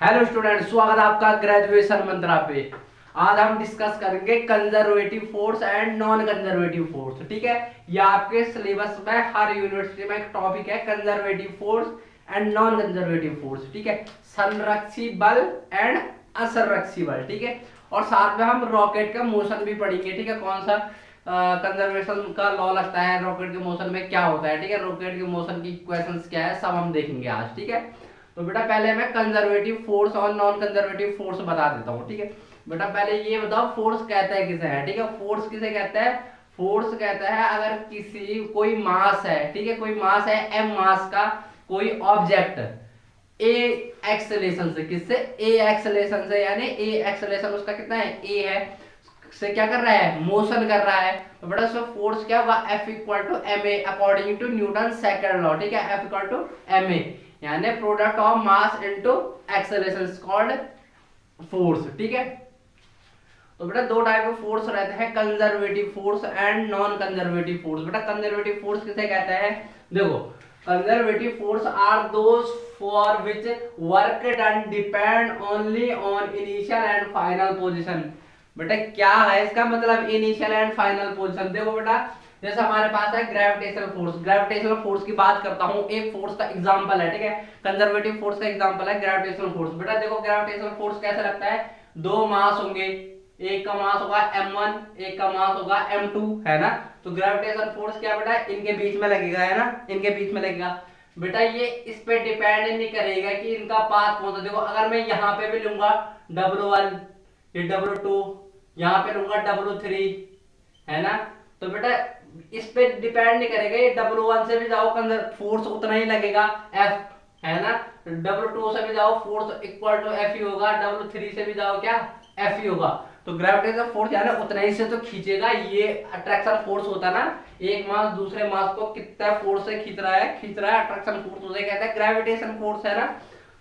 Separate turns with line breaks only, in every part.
Hello student, स्वागत है आपका ग्रेजुएशन मंत्रा पे। आज हम डिस्कस करेंगे conservative force and non conservative force. ठीक है, ये आपके सिलेबस में हर यूनिवर्सिटी में एक टॉपिक है, conservative force and non conservative force. ठीक है, संरक्षी बल एंड असंरक्षी बल। ठीक है, और साथ में हम रॉकेट का मोशन भी पढ़ेंगे। ठीक है, कौन सा कंजर्वेशन का लॉ लगता है, रॉकेट के मोशन में क्या होता है। ठीक है, रॉकेट के मोशन की इक्वेशंस क्या है, सब हम देखेंगे आज। ठीक है, तो बेटा पहले मैं कंजर्वेटिव फोर्स और नॉन कंजर्वेटिव फोर्स बता देता हूँ। ठीक है बेटा, पहले ये बताओ फोर्स कहता है किसे है। ठीक है, फोर्स किसे कहता है? फोर्स कहता है अगर किसी कोई मास है, ठीक है, कोई मास है एम मास का कोई ऑब्जेक्ट ए एक्सेलेरेशन से, किससे? ए एक्सेलेरेशन से, यानी ए एक्सेलेरेशन उसका कितना है? ए है, से क्या कर रहा है? मोशन कर रहा है। तो बेटा उसका फोर्स क्या होगा? F equal to M A according to Newton second law. ठीक है, F equal to M A, यानी product of mass into acceleration called force. ठीक है, तो बेटा दो टाइप के फोर्स रहते हैं, conservative force and non conservative force. बेटा कंजर्वेटिव फोर्स किसे कहते हैं? देखो, conservative force are those for which work done depend only on initial and final position. बेटा क्या है इसका मतलब इनिशियल एंड फाइनल पोजीशन? देखो बेटा, जैसे हमारे पास है ग्रेविटेशनल फोर्स। ग्रेविटेशनल फोर्स की बात करता हूं, एक फोर्स का एग्जांपल है। ठीक है, कंजर्वेटिव फोर्स का एग्जांपल है ग्रेविटेशनल फोर्स। बेटा देखो, ग्रेविटेशनल फोर्स कैसे लगता है? दो मास होंगे, एक का मास होगा m1, एक का मास होगा m2, है ना। तो ग्रेविटेशनल फोर्स क्या बेटा? इनके बीच में लगेगा, है ना, इनके बीच में लगेगा। बेटा ये इस पे डिपेंड नहीं करेगा कि इनका पाथ कौन सा। देखो अगर मैं यहाँ पे भी लूंगा W1, ये W2, यहाँ पे लूंगा W3, है ना, तो बेटा इस पे डिपेंड नहीं करेगा। ये W1 से भी जाओ फोर्स उतना ही लगेगा F, है ना। W2 से भी जाओ फोर्स इक्वल टू F ही होगा, W3 से भी जाओ क्या? F ही होगा। तो ग्रेविटेशनल फोर्स यानी उतना ही से तो खींचेगा। ये अट्रैक्शन फोर्स होता है ना, एक मास दूसरे मास को कितना फोर्स से खींच रहा है, अट्रैक्शन फोर्स उसे कहते हैं ग्रेविटेशन फोर्स, है ना।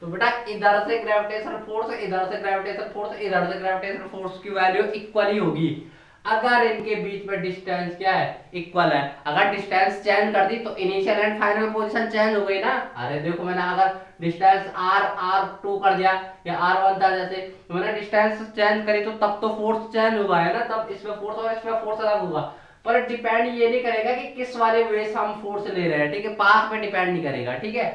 तो बेटा इधर से ग्रेविटेशन फोर्स, इधर से ग्रेविटेशन फोर्स, इधर से ग्रेविटेशन फोर्स की वैल्यू इक्वल ही होगी अगर इनके बीच में डिस्टेंस क्या है? इक्वल है। अगर डिस्टेंस चेंज कर दी तो initial and final position change हो गई ना। अरे देखो, मैंने अगर डिस्टेंस r2 कर दिया या r1 था, जैसे तो मैंने डिस्टेंस चेंज करी तो तब तो फोर्स चेंज होगा, है ना, तब इसमें फोर्स और इसमें फोर्स अलग होगा। पर डिपेंड ये नहीं करेगा कि किस वाले वे से हम फोर्स ले रहे हैं। ठीक है, पाथ पे डिपेंड नहीं करेगा। ठीक है,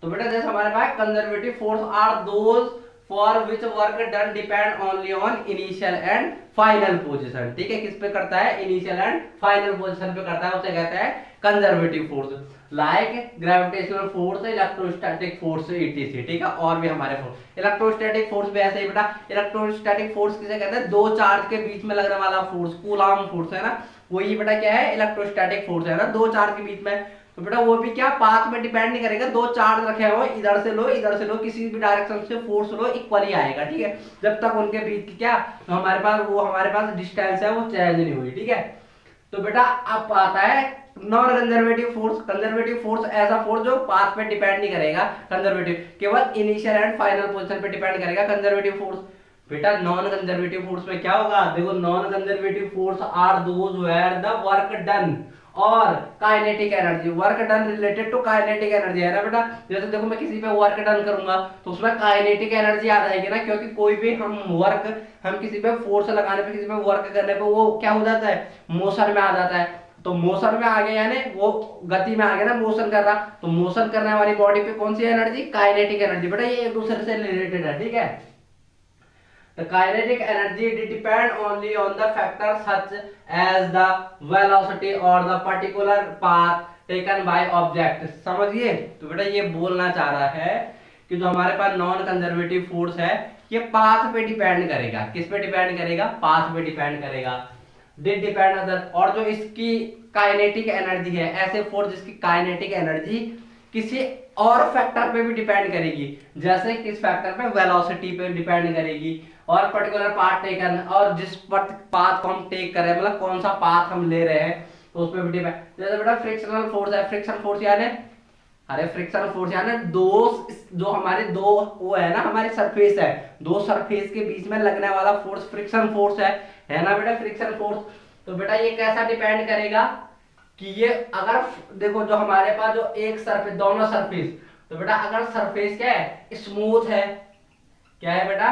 तो बेटा जैसे हमारे पास conservative force are those for which work done depend only on initial and final position. ठीक है, किस पे करता है? इनिशियल एंड फाइनल पोजीशन पे करता है, उसे कहते हैं conservative force. Like gravitational force, electrostatic force, etc. ठीक है, और भी हमारे फोर्स, इलेक्ट्रोस्टैटिक फोर्स भी ऐसे ही बेटा। इलेक्ट्रोस्टैटिक फोर्स किसे कहते हैं? दो चार्ज के बीच में लगने वाला फोर्स, कूलॉम फोर्स, है ना, वही बेटा क्या है? इलेक्ट्रोस्टैटिक फोर्स, है ना, दो चार्ज के बीच में। तो बेटा वो भी क्या पाथ में डिपेंड नहीं करेगा, दो चार्ज रखे हो, इधर से लो इधर से लो, किसी भी डायरेक्शन से फोर्स लो इक्वल ही आएगा। ठीक है, जब तक उनके बीच की क्या, तो हमारे पास डिस्टेंस है वो चेंज नहीं हुई। ठीक है, तो बेटा अब आता है non conservative force. Conservative force ऐसा फोर्स जो पाथ पे डिपेंड नहीं करेगा, कंजर्वेटिव केवल इनिशियल एंड फाइनल पोजीशन पे डिपेंड करेगा कंजर्वेटिव फोर्स। बेटा नॉन कंजर्वेटिव फोर्स में क्या होगा? देखो, non conservative force are those where the work done और kinetic energy, work done related to kinetic energy, है ना बेटा। जैसे देखो मैं किसी पे वर्क डन करूंगा तो उसमें काइनेटिक एनर्जी आ जाएगी ना, क्योंकि कोई भी हम किसी पे फोर्स लगाने पे, किसी पे वर्क करने पे वो क्या हो जाता है? मोशन में आ जाता है। तो मोशन में आ गया यानी वो गति में आ गया ना, मोशन कर रहा, तो मोशन करने वाली बॉडी पे कौन सी एनर्जी? Kinetic energy. बेटा ये एक दूसरे से रिलेटेड है। ठीक है, the kinetic energy depend only on the factor such as the velocity or the particular path taken by object। समझिए, तो बेटा ये बोलना चाह रहा है कि जो हमारे पास नॉन कंजर्वेटिव फोर्स है ये पाथ पे डिपेंड करेगा। किस पे डिपेंड करेगा? पाथ पे डिपेंड करेगा। डिड डिपेंड अदर, और जो इसकी काइनेटिक एनर्जी है, ऐसे फोर्स जिसकी काइनेटिक एनर्जी किसी और फैक्टर पे भी डिपेंड करेगी। जैसे किस फैक्टर पे? वेलोसिटी पे डिपेंड करेगी, और पर्टिकुलर पाथ टेकन, और जिस पाथ को हम टेक कर रहे हैं, मतलब कौन सा पाथ हम ले रहे हैं, तो उस पर भी डिपेंड। जैसे बेटा फ्रिक्शनल फोर्स है, फ्रिक्शन फोर्स यानी, अरे फ्रिक्शन फोर्स यानी दो, जो हमारे दो वो है ना, हमारी सरफेस है, दो सरफेस के बीच में लगने वाला फोर्स फ्रिक्शन फोर्स है ना बेटा, फ्रिक्शन फोर्स। तो बेटा ये कैसा डिपेंड करेगा कि ये अगर देखो जो हमारे पास जो एक सरफेस, दोनों सरफेस तो बेटा अगर सरफेस क्या है, स्मूथ है, क्या है बेटा,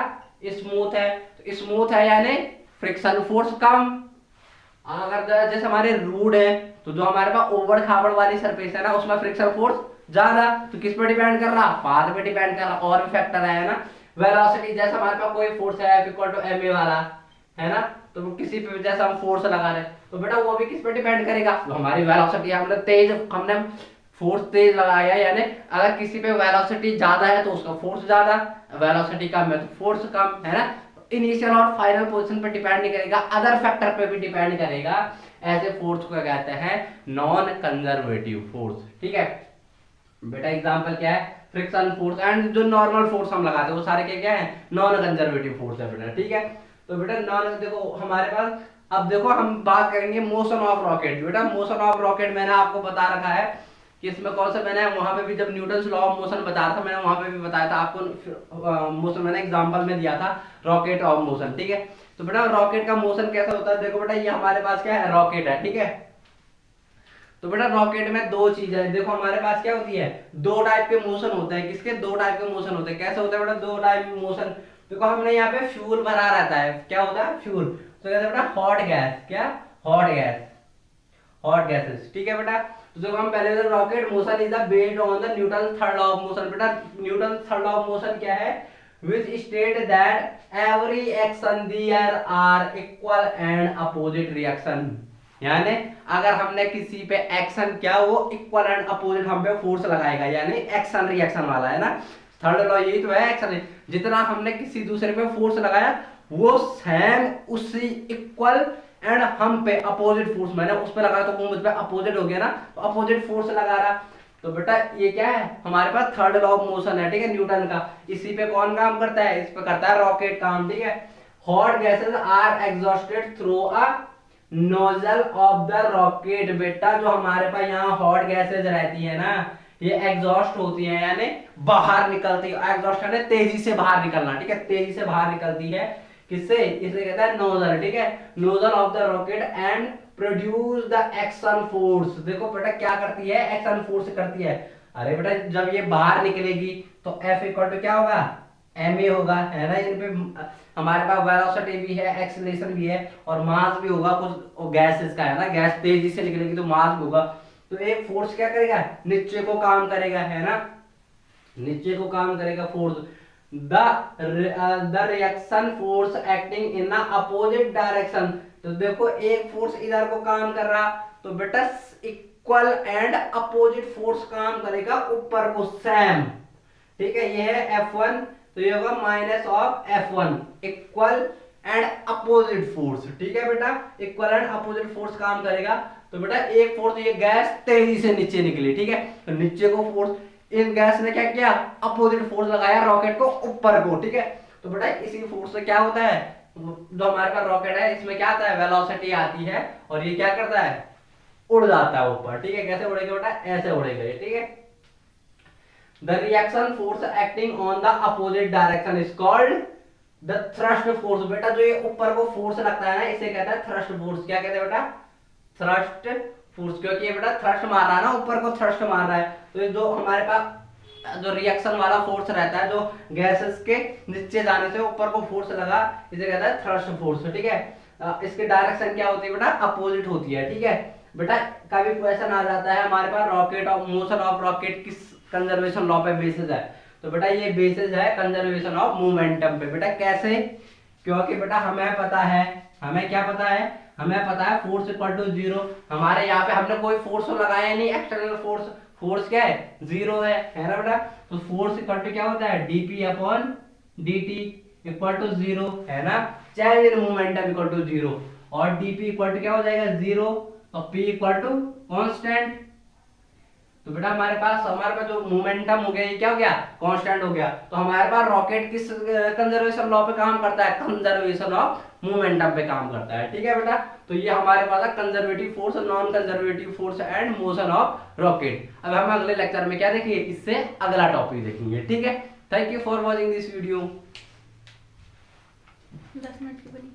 स्मूथ है, तो स्मूथ है यानी फ्रिक्शन फोर्स कम। अगर जैसे हमारे रूड है, तो जो हमारे पास ओबड़ खाबड़ वाली सरफेस है ना, उसमें फ्रिक्शन फोर्स ज्यादा, तो किस पे डिपेंड कर रहा, पाथ पे डिपेंड कर रहा। और भी फैक्टर है ना, वेलोसिटी, जैसे हमारे पास कोई फोर्स है F इक्वल टू ma वाला है ना, तो किसी पे जैसे हम फोर्स लगा रहे हैं, तो बेटा वो भी किस पे डिपेंड करेगा, तो हमारी वेलोसिटी, हमने फोर्स तेज लगाया, यानी अगर किसी पे वेलोसिटी ज्यादा है तो उसका फोर्स ज्यादा, वेलोसिटी कम है तो फोर्स कम, है ना। इनिशियल और फाइनल पोजीशन पे डिपेंड नहीं करेगा, अदर फैक्टर पे भी डिपेंड करेगा। ऐसे फोर्स को कहते हैं नॉन कंजर्वेटिव फोर्स, ठीक है बेटा। एग्जांपल क्या है, फ्रिक्शन फोर्स एंड जो नॉर्मल फोर्स हम लगाते हैं वो सारे क्या है, नॉन कंजर्वेटिव फोर्स है बेटा, ठीक है। तो बेटा नॉन, देखो हमारे पास, अब देखो हम बात करेंगे मोशन ऑफ रॉकेट। बेटा मोशन ऑफ रॉकेट मैंने आपको बता रखा है कि इसमें कौन सा, मैंने वहां पे भी जब न्यूटन लॉ ऑफ मोशन बताया था, मैंने वहां पे भी बताया था आपको, मोशन मैंने एग्जांपल में दिया था रॉकेट ऑफ मोशन, ठीक है। तो बेटा रॉकेट का मोशन कैसा होता है, देखो बेटा ये हमारे पास क्या है, रॉकेट है, ठीक है। तो बेटा रॉकेट में दो चीजें हैं, देखो हमारे पास क्या होती है, दो टाइप के मोशन होते हैं, किसके, दो टाइप के मोशन होते हैं। कैसे होता है बेटा, दो टाइप मोशन, देखो हमने यहाँ पे फ्यूल भरा रहता है, क्या होता है, फ्यूल, तो कहते हैं बेटा हॉट गैस, क्या, हॉट गैस, हॉट गैसेस, ठीक है बेटा। तो देखो हम पहले rocket motion is based on the Newton third law of motion. बेटा Newton third law of motion क्या है, which state that every action there are equal and opposite reaction, यानी अगर हमने किसी पे एक्शन किया वो इक्वल एंड अपोजिट हम पे फोर्स लगाएगा, यानी एक्शन रिएक्शन वाला, है ना। थर्ड लॉ यही तो है, एक्शन, जितना हमने किसी दूसरे पे फोर्स लगाया वो सेम उसी इक्वल एंड हम पे अपोजिट फोर्स, मैंने उस पे लगाया तो वो मुझ पे अपोजिट हो गया ना, तो अपोजिट फोर्स लगा रहा। तो बेटा ये क्या है, हमारे पास थर्ड लॉ ऑफ मोशन है, ठीक है, न्यूटन का। इसी पे कौन काम करता है, इस पे करता है रॉकेट काम, ठीक है। Hot gases are exhausted through a nozzle of the rocket. बेटा जो हमारे पास यहाँ हॉट गैसेस रहती है ना, ये एग्जॉस्ट होती है, यानी बाहर निकलती है, एग्जॉस्ट है तेजी से बाहर निकलना, ठीक है, तेजी से बाहर निकलती है, किससे, इसे कहता है नोजल, ठीक है, nozzle of the rocket and produce the action force. देखो बेटा क्या करती है, एक्शन फोर्स करती है। अरे बेटा जब ये बाहर निकलेगी तो F इक्वल टू क्या होगा, ma होगा, है ना। इन पे हमारे पास वेलोसिटी भी है, एक्सीलरेशन भी है और मास भी होगा कुछ गैसेस का, है ना, गैस तेजी से निकलेगी तो मास भी होगा। तो एक फोर्स क्या करेगा, नीचे को काम करेगा, है ना, नीचे को काम करेगा force. The reaction force acting in the opposite direction. तो देखो एक फोर्स इधर को काम कर रहा, तो बेटा इक्वल एंड अपोजिट फोर्स काम करेगा ऊपर को, सेम, ठीक है। ये है F1, तो ये होगा minus of F1, equal and opposite force, ठीक है बेटा, इक्वल एंड अपोजिट फोर्स काम करेगा। तो बेटा एक फोर्स, ये गैस तेजी से नीचे निकली, ठीक है, तो नीचे को फोर्स, इन गैस ने क्या किया, अपोजिट फोर्स लगाया रॉकेट को ऊपर को, ठीक है। तो बेटा इसी फोर्स से क्या होता है, जो हमारे पास रॉकेट है इसमें क्या आता है, वेलोसिटी आती है और ये क्या करता है, उड़ जाता है ऊपर, ठीक है। कैसे उड़ेगा बेटा, ऐसे उड़ेगा, ठीक है। The reaction force acting on the opposite direction is called the thrust force. बेटा जो ये ऊपर को फोर्स लगता है ना, इसे कहता है थ्रस्ट फोर्स। क्या कहते हैं बेटा, थ्रस्ट फोर्स, क्योंकि ये बेटा थ्रस्ट मार रहा है ना, ऊपर को थ्रस्ट मार रहा है। तो ये जो हमारे पास जो रिएक्शन वाला फोर्स रहता है, जो गैसेस के नीचे जाने से ऊपर को फोर्स लगा, इसे कहता है थ्रस्ट फोर्स, ठीक है। इसकी डायरेक्शन क्या होती है बेटा, अपोजिट होती है, ठीक है। बेटा कभी क्वेश्चन आ जाता है हमारे पास, rocket of motion of rocket किस कंजर्वेशन लॉ पे बेसिस है, तो बेटा ये बेसिस है कंजर्वेशन ऑफ मोमेंटम पे। बेटा कैसे, क्योंकि बेटा हमें पता है, हमें क्या पता है, हमें पता है फोर्स इक्वल टू जीरो। हमारे यहाँ पे हमने कोई फोर्स लगाया नहीं, एक्सटर्नल फोर्स, फोर्स क्या है, जीरो है ना बेटा। तो फोर्स इक्वल टू क्या होता है, dp upon dt equal to zero, है ना, change in momentum equal to zero, और dp इक्वल टू क्या हो जाएगा, जीरो, और p इक्वल टू कांस्टेंट। तो बेटा हमारे पास जो मोमेंटम हो गया ये क्या हो गया, कांस्टेंट हो गया। तो हमारे पास रॉकेट किस कंजर्वेशन लॉ पे काम करता है, कंजर्वेशन ऑफ मोमेंटम पे काम करता है, ठीक है बेटा। तो ये हमारे पास है conservative force, non conservative force and motion of rocket. अब हम अगले लेक्चर में क्या देखेंगे, इससे अगला टॉपिक देखेंगे, ठीक है। Thank you for watching this video.
10 minute की बनी।